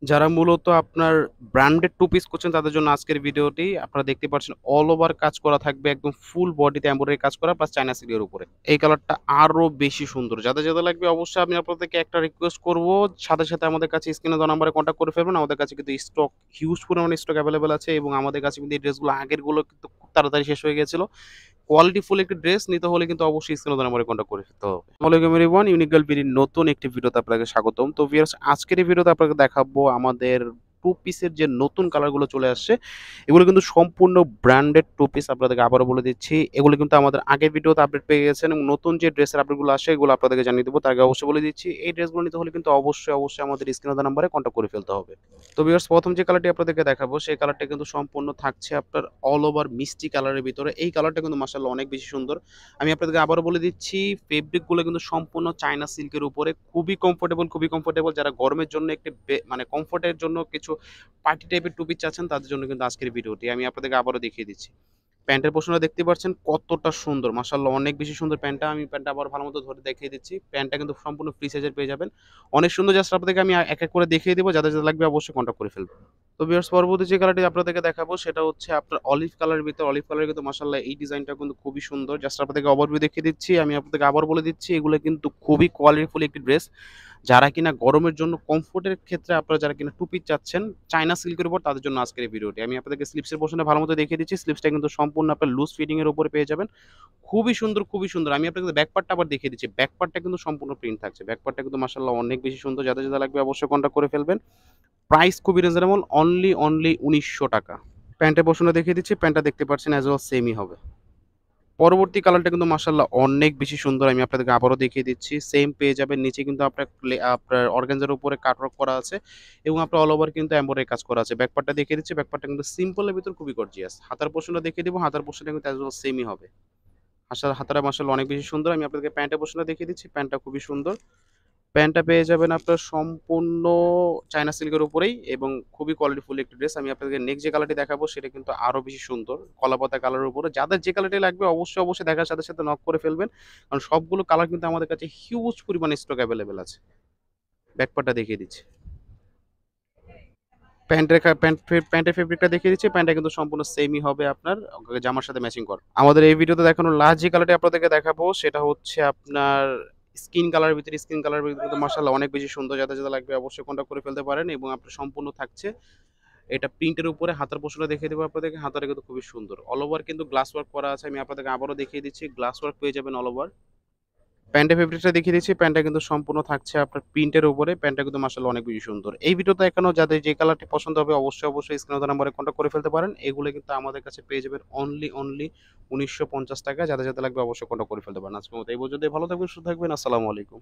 যারা মূলত আপনার ব্র্যান্ডেড টু পিস করছেন তাদের জন্য আজকের ভিডিওটি। আপনারা দেখতে পাচ্ছেন অল ওভার কাজ করা থাকবে একদম ফুল বডিতে এমব্রয়ডারি কাজ করা প্লাস চায়না সিলির উপরে। এই কালারটা আরো বেশি সুন্দর। যাদের লাগবে অবশ্যই আমি আপনাদেরকে একটা রিকোয়েস্ট করব, সাথে আমাদের কাছে স্ক্রিনে দেওয়া নাম্বারে কনট্যাক্ট করে ফেলবেন। আমাদের কাছে কিন্তু স্টক হিউজ পরিমাণে স্টক এভেইলেবল আছে এবং আমাদের কাছে কিন্তু এই ড্রেসগুলো আগেরগুলো কিন্তু খুব তাড়াতাড়ি শেষ হয়ে গিয়েছিল। কোয়ালিটি ফুল একটি ড্রেস নিতে হলে কিন্তু অবশ্যই স্ক্রিনে দেওয়া নাম্বারে কনট্যাক্ট করে ফেলতে হবে। আসসালামু আলাইকুম এভরিওয়ান, ইউনিক গার্ল বিডির নতুন একটি ভিডিওতে আপনাকে স্বাগতম। তো ভিউয়ার্স, আজকের এই ভিডিওতে আপনাকে দেখাবো আমাদের টু পিসের যে নতুন কালারগুলো চলে আসছে, এগুলো কিন্তু সম্পূর্ণ ব্র্যান্ডেড টু পিস। আপনাদেরকে আবারও বলে দিচ্ছি, এগুলো কিন্তু আমাদের আগের ভিডিওতে আপডেট পেয়ে গেছেন এবং নতুন যে ড্রেসের আপডেটগুলো আসে এগুলো আপনাদেরকে জানিয়ে দেবো। তার আগে অবশ্যই বলে দিচ্ছি, এই ড্রেসগুলো নিতে হলে কিন্তু অবশ্যই আমাদের স্ক্রিনে দেওয়া নাম্বারে কনট্যাক্ট করে ফেলতে হবে। তো ভিউয়ার্স, প্রথম যে কালারটি আপনাদেরকে দেখাবো সেই কালারটা কিন্তু সম্পূর্ণ থাকছে আপনার অল ওভার মিষ্টি কালারের ভিতরে। এই কালারটা কিন্তু মাশাআল্লাহ অনেক বেশি সুন্দর। আমি আপনাদেরকে আবারও বলে দিচ্ছি, ফেব্রিকগুলো কিন্তু সম্পূর্ণ চায়না সিল্কের উপরে। খুবই কমফোর্টেবল। যারা গরমের জন্য একটি মানে কমফোর্টের জন্য কিছু পার্টি টাইপের টু পিস চাচ্ছেন তাদের জন্য কিন্তু আজকের ভিডিওটি। আমি আপনাদেরকে আবারও দেখিয়ে দিচ্ছি। প্যান্টের পোরশনটা দেখতে পাচ্ছেন কতটা সুন্দর। মাশাআল্লাহ অনেক বেশি সুন্দর প্যান্টটা। আমি প্যান্টটা আবার ভালো মতো ধরে দেখিয়ে দিচ্ছি। প্যান্টটা কিন্তু সম্পূর্ণ ফ্রি সাইজের পেয়ে যাবেন। অনেক সুন্দর। জাস্ট আপনাদেরকে আমি এক করে দেখিয়ে দিব। যাদের লাগবে অবশ্যই কনট্যাক্ট করে ফেলবেন। তো ভিউয়ার্স, পরবর্তী যে কালারটি আপনাদেরকে দেখাবো সেটা হচ্ছে আপনার অলিভ কালারের ভিতর। অলিভ কালারের কিন্তু মাশাআল্লাহ এই ডিজাইনটা কিন্তু খুবই সুন্দর। জাস্ট আপনাদেরকে ওভারভিউ দেখিয়ে দিচ্ছি। আমি আপনাদেরকে আবার বলে দিচ্ছি, এগুলো কিন্তু খুবই কোয়ালিটিফুল একটি ড্রেস। যারা কিনা গরমের জন্য কমফোর্টের ক্ষেত্রে আপনারা যারা কিনা টু পিস চাচ্ছেন চায়না সিল্কের উপর, তাদের জন্য আজকের এই ভিডিওটি। আমি আপনাদেরকে স্লিপসের পোরশনটা ভালো মতো দেখিয়ে দিচ্ছি। স্লিপসটা কিন্তু সম্পূর্ণ আপনার লুজ ফিটিং এর উপরে পেয়ে যাবেন। খুবই সুন্দর। আমি আপনাকে ব্যাক পার্টটা আবার দেখিয়ে দিচ্ছি। ব্যাক পার্টটা কিন্তু সম্পূর্ণ প্রিন্ট থাকছে। ব্যাক পার্টটা কিন্তু মাশাআল্লাহ অনেক বেশি সুন্দর। যাদের লাগবে অবশ্যই কনট্যাক্ট করে ফেলবেন। প্রাইস খুবই রিজনেবল, অনলি ৳১৯০০। প্যান্টের পোরশনটা দেখিয়ে দিচ্ছি। প্যান্টটা দেখতে পাচ্ছেন অ্যাজ ওয়েল সেমই হবে। পরবর্তী কালারটা কিন্তু মাশাআল্লাহ অনেক বেশি সুন্দর। আমি আপনাদেরকে আবারও দেখিয়ে দিচ্ছি। সেম পেয়ে যাবেন। নিচে কিন্তু আপনার অর্গানজার উপরে কাটওয়ার্ক করা আছে এবং আপনার অল ওভার কিন্তু এমব্রয়ডারি কাজ করা আছে। ব্যাক পার্টটা দেখিয়ে দিচ্ছি। ব্যাক পার্টটা কিন্তু সিম্পল এর ভিতর খুবই গর্জিয়াস। হাতার পোরশনটা দেখিয়ে দিব। হাতার পোরশনটা কিন্তু অ্যাজ ওয়েল সেমই হবে। হাতাটা মাশাআল্লাহ অনেক বেশি সুন্দর। আমি আপনাদেরকে প্যান্টের পোরশনটা দেখিয়ে দিচ্ছি। প্যান্টটা খুবই সুন্দর। প্যান্টটা পেয়ে যাবেন আপনার সম্পূর্ণ চায়না সিল্কের উপরেই এবং খুবই কোয়ালিটিফুল একটি ড্রেস। আমি আপনাদেরকে নেক্সট যে কালারটি দেখাবো সেটা কিন্তু আরো বেশি সুন্দর। কলাপাতা কালারের উপরে। যাদের যে কালারটি লাগবে অবশ্যই দেখার সাথে নক করে ফেলবেন। কারণ সবগুলো কালার কিন্তু আমাদের কাছে হিউজ পরিমাণে স্টক এভেইলেবল আছে। ব্যাক পার্টটা দেখিয়ে দিচ্ছি। প্যান্টের ফেব্রিকটা দেখিয়ে দিচ্ছি। প্যান্টটা কিন্তু সম্পূর্ণ সেমই হবে আপনার জামার সাথে ম্যাচিং করা। আমাদের এই ভিডিওতে দেখানো লাস্ট যে কালারটি আপনাদেরকে দেখাবো সেটা হচ্ছে আপনার স্কিন কালারের ভিতরে কিন্তু মাশাআল্লাহ অনেক বেশি সুন্দর। যাদের লাগবে অবশ্যই কনট্যাক্ট করে ফেলতে পারেন এবং আপনার সম্পূর্ণ থাকছে এটা প্রিন্টের উপরে। হাতার পোরশনটা দেখিয়ে দেবো আপনাদেরকে। হাতাটা কিন্তু খুবই সুন্দর। অল ওভার কিন্তু গ্লাস ওয়ার্ক করা আছে। আমি আপনাদেরকে আবারও দেখিয়ে দিচ্ছি। গ্লাস ওয়ার্ক পেয়ে যাবেন অল ওভার। প্যান্টের ফেব্রিকটা দেখিয়ে দিচ্ছি। প্যান্টটা কিন্তু সম্পূর্ণ থাকছে আপনার প্রিন্টের উপরে। প্যান্টটা কিন্তু মাশাআল্লাহ অনেক বেশি সুন্দর। এই ভিডিওতে দেখানো যাদের যে কালারটি পছন্দ হবে অবশ্যই স্ক্রিনে দেওয়া নাম্বারে কনট্যাক্ট করে ফেলতে পারেন। এগুলো কিন্তু আমাদের কাছে পেয়ে যাবেন অনলি ৳১৯৫০। যাদের লাগবে অবশ্যই কনট্যাক্ট করে ফেলতে পারেন। আজকের মতো এই পর্যন্তই। ভালো থাকবেন, সুস্থ থাকবেন। আসসালামু আলাইকুম।